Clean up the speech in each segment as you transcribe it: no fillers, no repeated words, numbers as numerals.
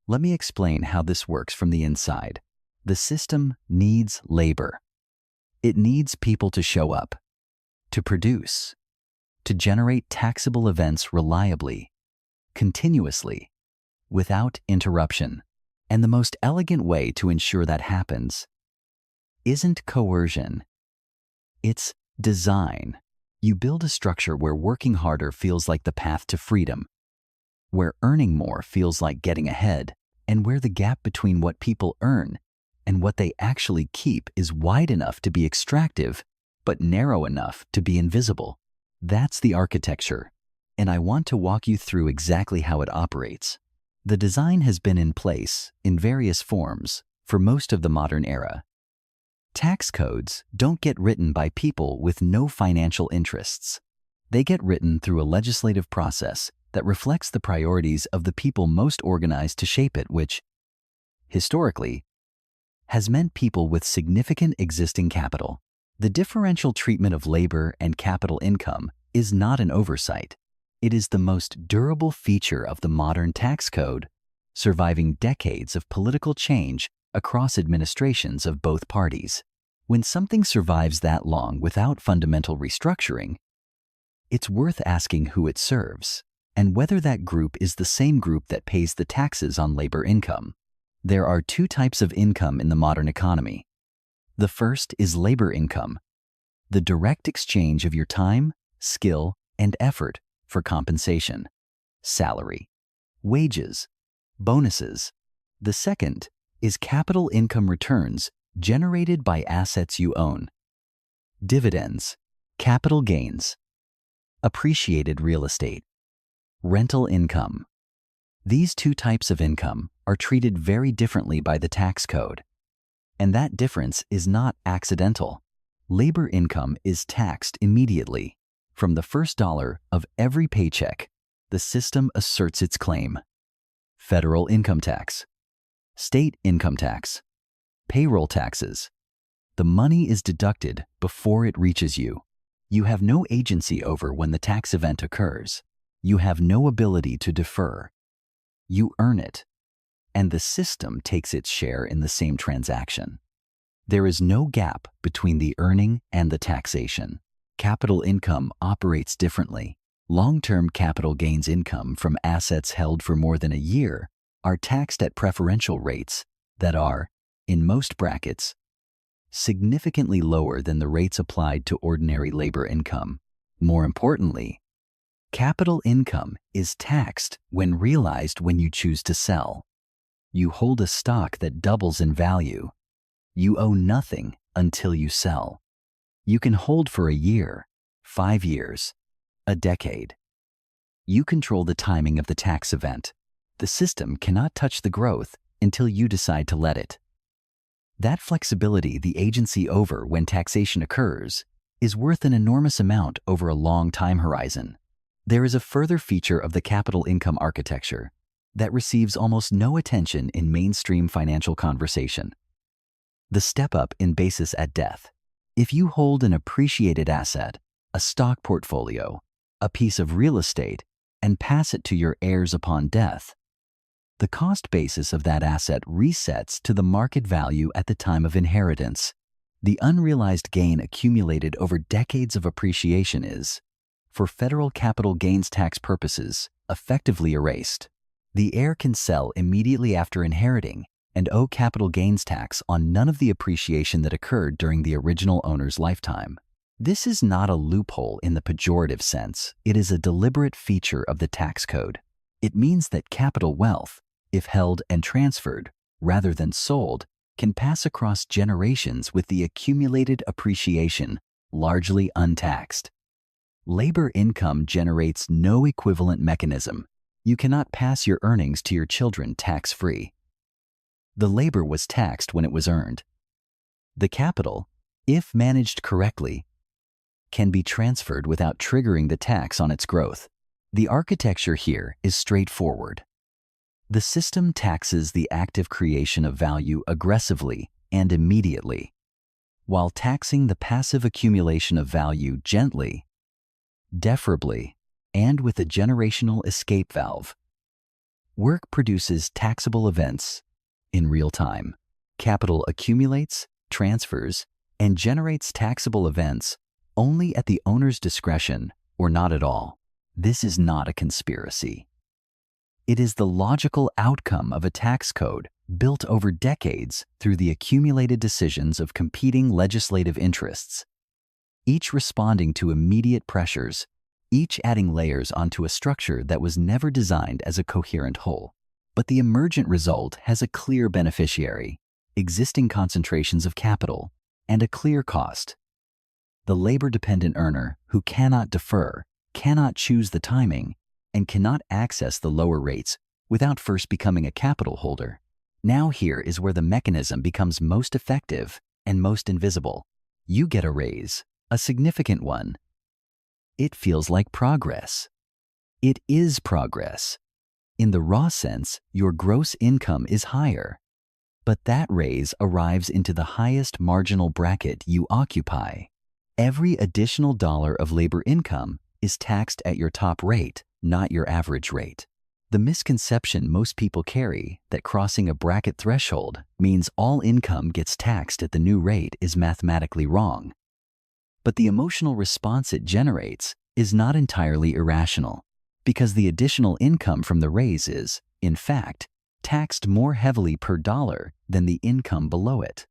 Let me explain how this works from the inside. The system needs labor. It needs people to show up, to produce, to generate taxable events reliably, continuously, without interruption. And the most elegant way to ensure that happens isn't coercion. It's design. You build a structure where working harder feels like the path to freedom, where earning more feels like getting ahead, and where the gap between what people earn and what they actually keep is wide enough to be extractive, but narrow enough to be invisible. That's the architecture, and I want to walk you through exactly how it operates. The design has been in place, in various forms, for most of the modern era. Tax codes don't get written by people with no financial interests. They get written through a legislative process that reflects the priorities of the people most organized to shape it, which, historically, has meant people with significant existing capital. The differential treatment of labor and capital income is not an oversight. It is the most durable feature of the modern tax code, surviving decades of political change across administrations of both parties. When something survives that long without fundamental restructuring, it's worth asking who it serves and whether that group is the same group that pays the taxes on labor income. There are two types of income in the modern economy. The first is labor income, the direct exchange of your time, skill, and effort for compensation, salary, wages, bonuses. The second is capital income returns generated by assets you own, dividends, capital gains, appreciated real estate, rental income. These two types of income are treated very differently by the tax code, and that difference is not accidental. Labor income is taxed immediately. From the first dollar of every paycheck, the system asserts its claim. Federal income tax, state income tax, payroll taxes. The money is deducted before it reaches you. You have no agency over when the tax event occurs. You have no ability to defer. You earn it, and the system takes its share in the same transaction. There is no gap between the earning and the taxation. Capital income operates differently. Long-term capital gains income from assets held for more than a year are taxed at preferential rates that are, in most brackets, significantly lower than the rates applied to ordinary labor income. More importantly, capital income is taxed when realized when you choose to sell. You hold a stock that doubles in value. You owe nothing until you sell. You can hold for a year, 5 years, a decade. You control the timing of the tax event. The system cannot touch the growth until you decide to let it. That flexibility the agency over when taxation occurs is worth an enormous amount over a long time horizon. There is a further feature of the capital income architecture that receives almost no attention in mainstream financial conversation. The step up in basis at death. If you hold an appreciated asset, a stock portfolio, a piece of real estate, and pass it to your heirs upon death, the cost basis of that asset resets to the market value at the time of inheritance. The unrealized gain accumulated over decades of appreciation is, for federal capital gains tax purposes, effectively erased. The heir can sell immediately after inheriting and owe capital gains tax on none of the appreciation that occurred during the original owner's lifetime. This is not a loophole in the pejorative sense. It is a deliberate feature of the tax code. It means that capital wealth, if held and transferred rather than sold, can pass across generations with the accumulated appreciation largely untaxed. Labor income generates no equivalent mechanism. You cannot pass your earnings to your children tax-free. The labor was taxed when it was earned. The capital, if managed correctly, can be transferred without triggering the tax on its growth. The architecture here is straightforward. The system taxes the active creation of value aggressively and immediately, while taxing the passive accumulation of value gently, deferably, and with a generational escape valve. Work produces taxable events in real time. Capital accumulates, transfers, and generates taxable events only at the owner's discretion or not at all. This is not a conspiracy. It is the logical outcome of a tax code built over decades through the accumulated decisions of competing legislative interests, each responding to immediate pressures, each adding layers onto a structure that was never designed as a coherent whole. But the emergent result has a clear beneficiary, existing concentrations of capital, and a clear cost. The labor-dependent earner who cannot defer, cannot choose the timing, and cannot access the lower rates without first becoming a capital holder. Now here is where the mechanism becomes most effective and most invisible. You get a raise, a significant one. It feels like progress. It is progress. In the raw sense, your gross income is higher. But that raise arrives into the highest marginal bracket you occupy. Every additional dollar of labor income is taxed at your top rate, not your average rate. The misconception most people carry that crossing a bracket threshold means all income gets taxed at the new rate is mathematically wrong. But the emotional response it generates is not entirely irrational, because the additional income from the raise is, in fact, taxed more heavily per dollar than the income below it.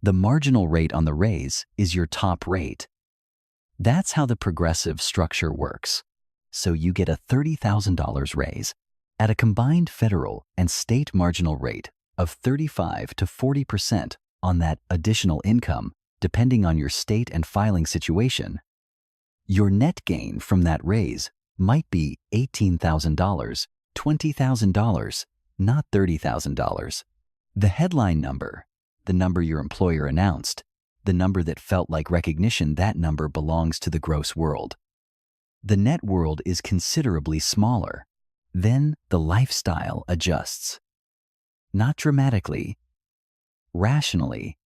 The marginal rate on the raise is your top rate. That's how the progressive structure works. So you get a $30,000 raise at a combined federal and state marginal rate of 35 to 40% on that additional income, depending on your state and filing situation. Your net gain from that raise might be $18,000, $20,000, not $30,000. The headline number, the number your employer announced, the number that felt like recognition, that number belongs to the gross world. The net world is considerably smaller. Then the lifestyle adjusts. Not dramatically, rationally.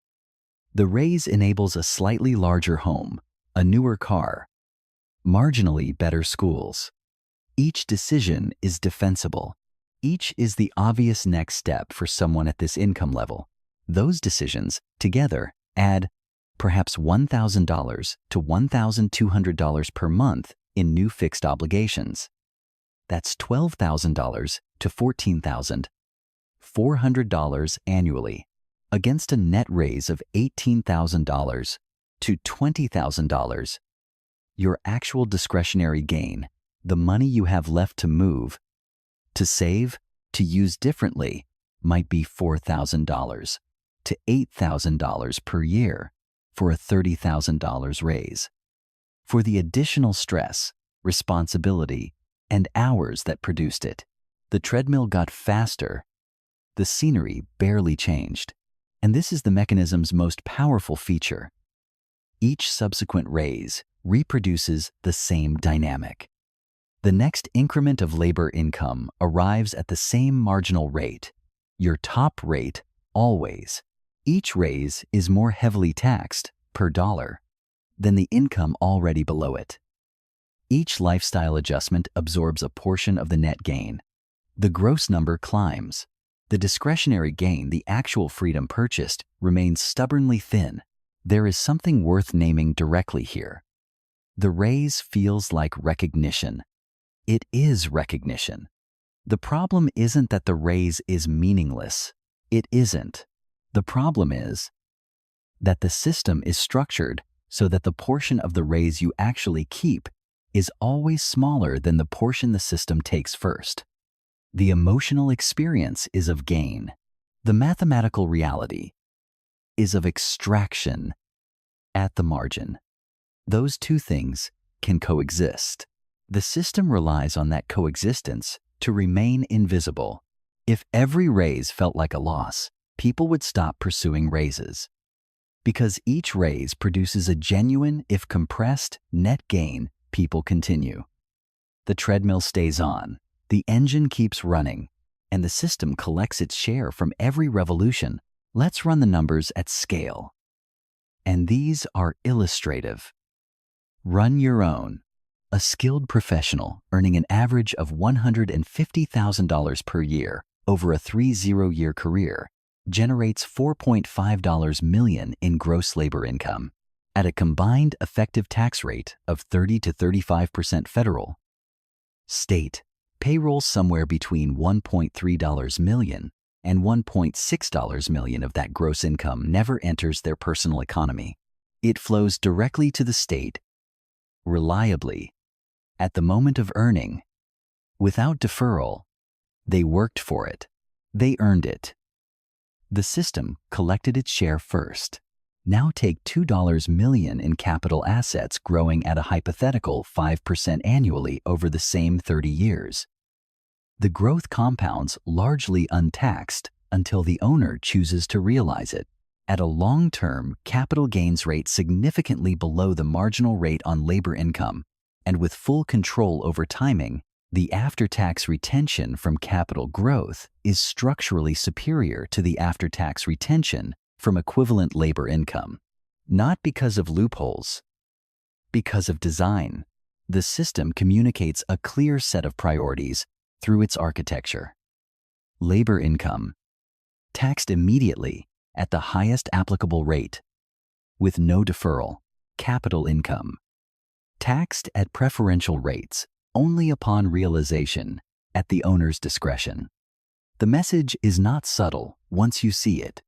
The raise enables a slightly larger home, a newer car, marginally better schools. Each decision is defensible. Each is the obvious next step for someone at this income level. Those decisions, together, add perhaps $1,000 to $1,200 per month in new fixed obligations. That's $12,000 to $14,400 annually, against a net raise of $18,000 to $20,000. Your actual discretionary gain, the money you have left to move, to save, to use differently, might be $4,000 to $8,000 per year for a $30,000 raise. For the additional stress, responsibility, and hours that produced it, the treadmill got faster. The scenery barely changed. And this is the mechanism's most powerful feature. Each subsequent raise reproduces the same dynamic. The next increment of labor income arrives at the same marginal rate, your top rate always. Each raise is more heavily taxed per dollar than the income already below it. Each lifestyle adjustment absorbs a portion of the net gain. The gross number climbs. The discretionary gain, the actual freedom purchased, remains stubbornly thin. There is something worth naming directly here. The raise feels like recognition. It is recognition. The problem isn't that the raise is meaningless. It isn't. The problem is that the system is structured so that the portion of the raise you actually keep is always smaller than the portion the system takes first. The emotional experience is of gain. The mathematical reality is of extraction at the margin. Those two things can coexist. The system relies on that coexistence to remain invisible. If every raise felt like a loss, people would stop pursuing raises. Because each raise produces a genuine, if compressed, net gain, people continue. The treadmill stays on, the engine keeps running, and the system collects its share from every revolution. Let's run the numbers at scale. And these are illustrative. Run your own. A skilled professional earning an average of $150,000 per year over a 30-year career generates $4.5 million in gross labor income at a combined effective tax rate of 30 to 35% federal. State payrolls somewhere between $1.3 million and $1.6 million of that gross income never enters their personal economy. It flows directly to the state, reliably, at the moment of earning. Without deferral, they worked for it. They earned it. The system collected its share first. Now take $2 million in capital assets growing at a hypothetical 5% annually over the same 30 years. The growth compounds largely untaxed until the owner chooses to realize it at a long-term capital gains rate significantly below the marginal rate on labor income, and with full control over timing. The after-tax retention from capital growth is structurally superior to the after-tax retention from equivalent labor income. Not because of loopholes, because of design. The system communicates a clear set of priorities through its architecture. Labor income, taxed immediately at the highest applicable rate, with no deferral. Capital income, taxed at preferential rates, only upon realization, at the owner's discretion. The message is not subtle once you see it.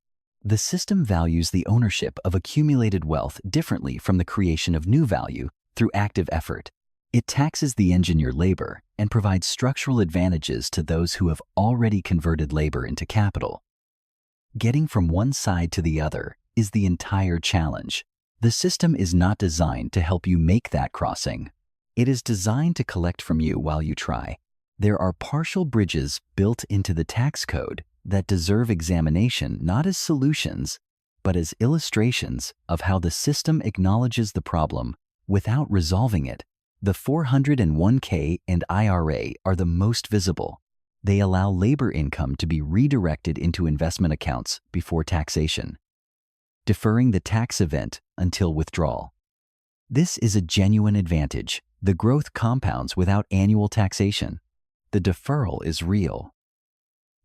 The system values the ownership of accumulated wealth differently from the creation of new value through active effort. It taxes the engineer labor and provides structural advantages to those who have already converted labor into capital. Getting from one side to the other is the entire challenge. The system is not designed to help you make that crossing. It is designed to collect from you while you try. There are partial bridges built into the tax code that deserve examination not as solutions, but as illustrations of how the system acknowledges the problem without resolving it. The 401k and IRA are the most visible. They allow labor income to be redirected into investment accounts before taxation, deferring the tax event until withdrawal. This is a genuine advantage. The growth compounds without annual taxation. The deferral is real.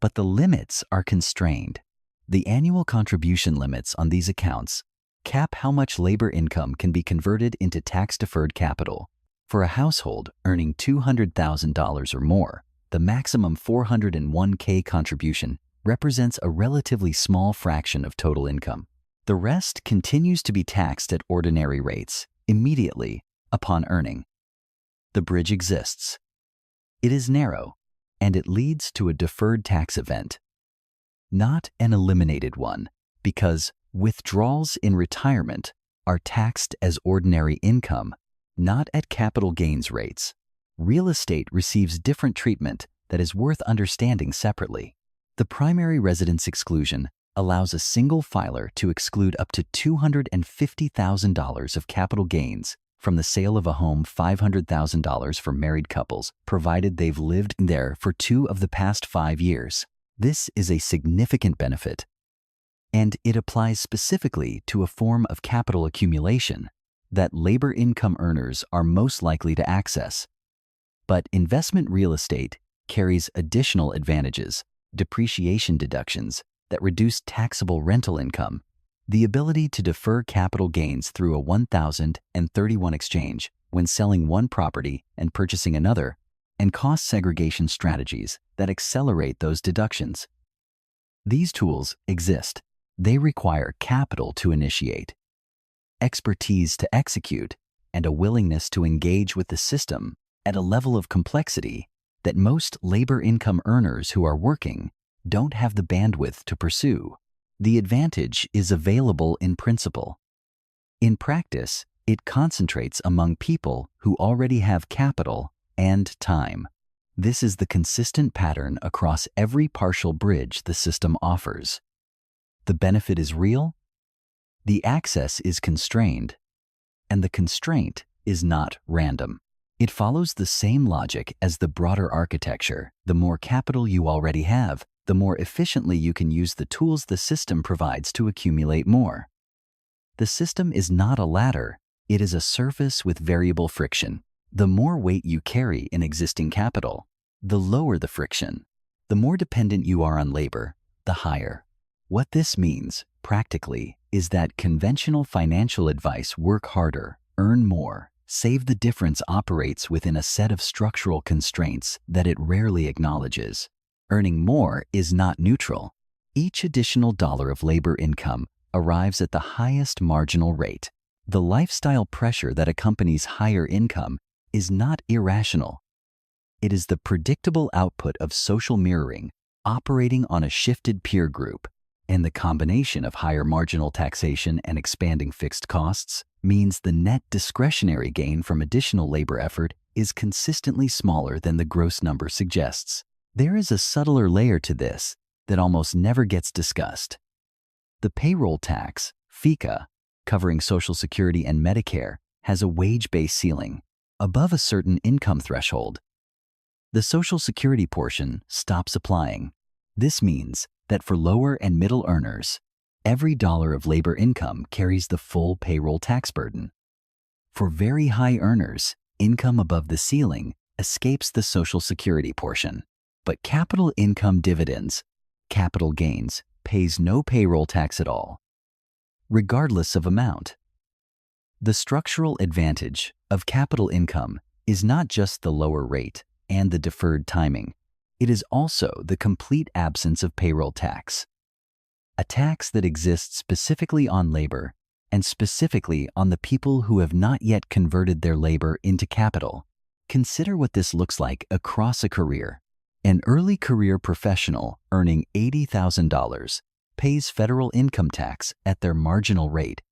But the limits are constrained. The annual contribution limits on these accounts cap how much labor income can be converted into tax-deferred capital. For a household earning $200,000 or more, the maximum 401k contribution represents a relatively small fraction of total income. The rest continues to be taxed at ordinary rates immediately upon earning. The bridge exists. It is narrow, and it leads to a deferred tax event, not an eliminated one, because withdrawals in retirement are taxed as ordinary income, not at capital gains rates. Real estate receives different treatment that is worth understanding separately. The primary residence exclusion allows a single filer to exclude up to $250,000 of capital gains from the sale of a home, $500,000 for married couples, provided they've lived there for 2 of the past 5 years. This is a significant benefit, and it applies specifically to a form of capital accumulation that labor income earners are most likely to access. But investment real estate carries additional advantages, depreciation deductions that reduce taxable rental income, the ability to defer capital gains through a 1031 exchange when selling one property and purchasing another, and cost segregation strategies that accelerate those deductions. These tools exist. They require capital to initiate, expertise to execute, and a willingness to engage with the system at a level of complexity that most labor income earners who are working don't have the bandwidth to pursue. The advantage is available in principle. In practice, it concentrates among people who already have capital and time. This is the consistent pattern across every partial bridge the system offers. The benefit is real, the access is constrained, and the constraint is not random. It follows the same logic as the broader architecture. The more capital you already have, the more efficiently you can use the tools the system provides to accumulate more. The system is not a ladder, it is a surface with variable friction. The more weight you carry in existing capital, the lower the friction. The more dependent you are on labor, the higher. What this means, practically, is that conventional financial advice, work harder, earn more, save the difference, operates within a set of structural constraints that it rarely acknowledges. Earning more is not neutral. Each additional dollar of labor income arrives at the highest marginal rate. The lifestyle pressure that accompanies higher income is not irrational. It is the predictable output of social mirroring operating on a shifted peer group, and the combination of higher marginal taxation and expanding fixed costs means the net discretionary gain from additional labor effort is consistently smaller than the gross number suggests. There is a subtler layer to this that almost never gets discussed. The payroll tax, FICA, covering Social Security and Medicare, has a wage-based ceiling above a certain income threshold. The Social Security portion stops applying. This means that for lower and middle earners, every dollar of labor income carries the full payroll tax burden. For very high earners, income above the ceiling escapes the Social Security portion. But capital income dividends, capital gains, pays no payroll tax at all, regardless of amount. The structural advantage of capital income is not just the lower rate and the deferred timing. It is also the complete absence of payroll tax, a tax that exists specifically on labor and specifically on the people who have not yet converted their labor into capital. Consider what this looks like across a career. An early career professional earning $80,000 pays federal income tax at their marginal rate,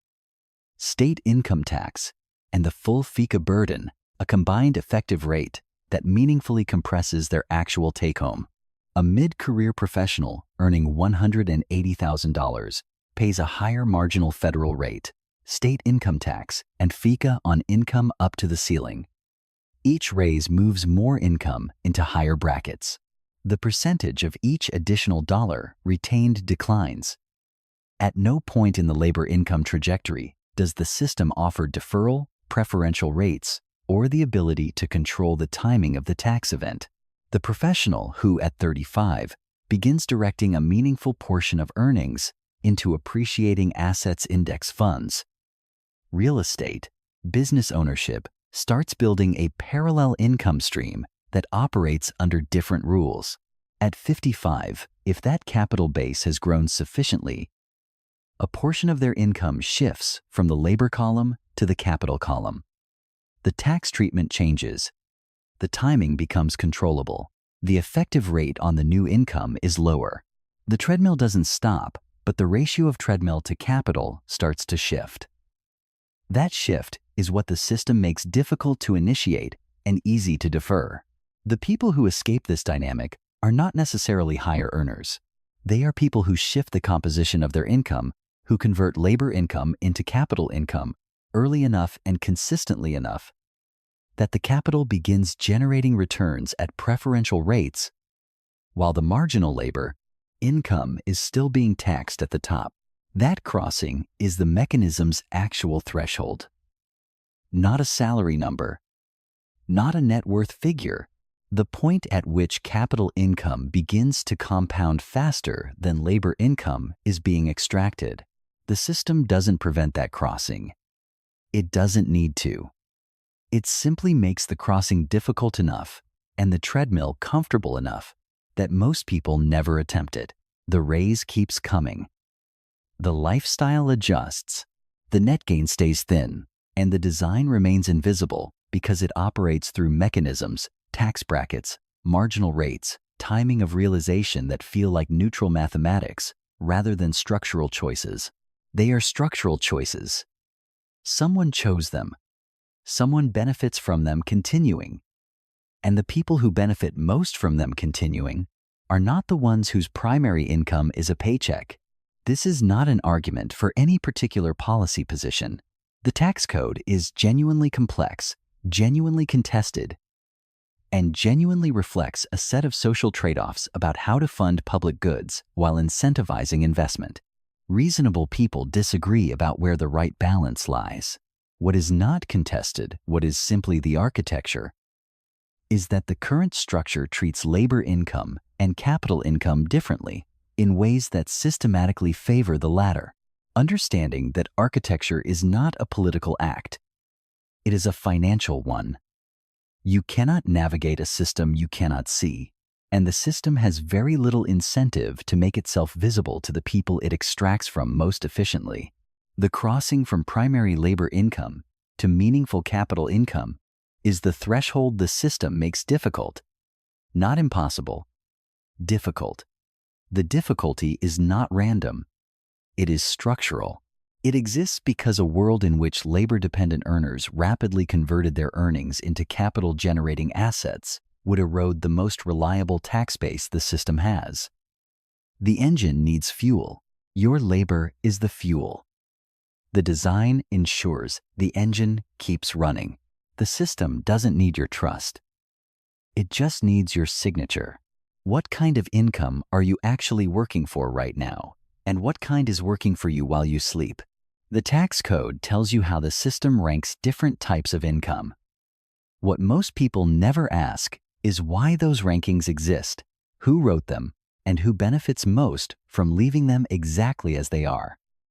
state income tax, and the full FICA burden, a combined effective rate that meaningfully compresses their actual take-home. A mid-career professional earning $180,000 pays a higher marginal federal rate, state income tax, and FICA on income up to the ceiling. Each raise moves more income into higher brackets. The percentage of each additional dollar retained declines. At no point in the labor income trajectory does the system offer deferral, preferential rates, or the ability to control the timing of the tax event. The professional who, at 35, begins directing a meaningful portion of earnings into appreciating assets index funds, real estate, business ownership, starts building a parallel income stream that operates under different rules. At 55, if that capital base has grown sufficiently, a portion of their income shifts from the labor column to the capital column. The tax treatment changes. The timing becomes controllable. The effective rate on the new income is lower. The treadmill doesn't stop, but the ratio of treadmill to capital starts to shift. That shift is what the system makes difficult to initiate and easy to defer. The people who escape this dynamic are not necessarily higher earners. They are people who shift the composition of their income, who convert labor income into capital income early enough and consistently enough that the capital begins generating returns at preferential rates, while the marginal labor income is still being taxed at the top. That crossing is the mechanism's actual threshold. Not a salary number, not a net worth figure, the point at which capital income begins to compound faster than labor income is being extracted. The system doesn't prevent that crossing. It doesn't need to. It simply makes the crossing difficult enough and the treadmill comfortable enough that most people never attempt it. The raise keeps coming. The lifestyle adjusts. The net gain stays thin, and the design remains invisible because it operates through mechanisms, tax brackets, marginal rates, timing of realization that feel like neutral mathematics rather than structural choices. They are structural choices. Someone chose them. Someone benefits from them continuing. And the people who benefit most from them continuing are not the ones whose primary income is a paycheck. This is not an argument for any particular policy position. The tax code is genuinely complex, genuinely contested, and genuinely reflects a set of social trade-offs about how to fund public goods while incentivizing investment. Reasonable people disagree about where the right balance lies. What is not contested, what is simply the architecture, is that the current structure treats labor income and capital income differently in ways that systematically favor the latter. Understanding that architecture is not a political act, it is a financial one. You cannot navigate a system you cannot see, and the system has very little incentive to make itself visible to the people it extracts from most efficiently. The crossing from primary labor income to meaningful capital income is the threshold the system makes difficult. Not impossible, difficult. The difficulty is not random. It is structural. It exists because a world in which labor-dependent earners rapidly converted their earnings into capital-generating assets would erode the most reliable tax base the system has. The engine needs fuel. Your labor is the fuel. The design ensures the engine keeps running. The system doesn't need your trust. It just needs your signature. What kind of income are you actually working for right now? And what kind is working for you while you sleep? The tax code tells you how the system ranks different types of income. What most people never ask is why those rankings exist, who wrote them, and who benefits most from leaving them exactly as they are.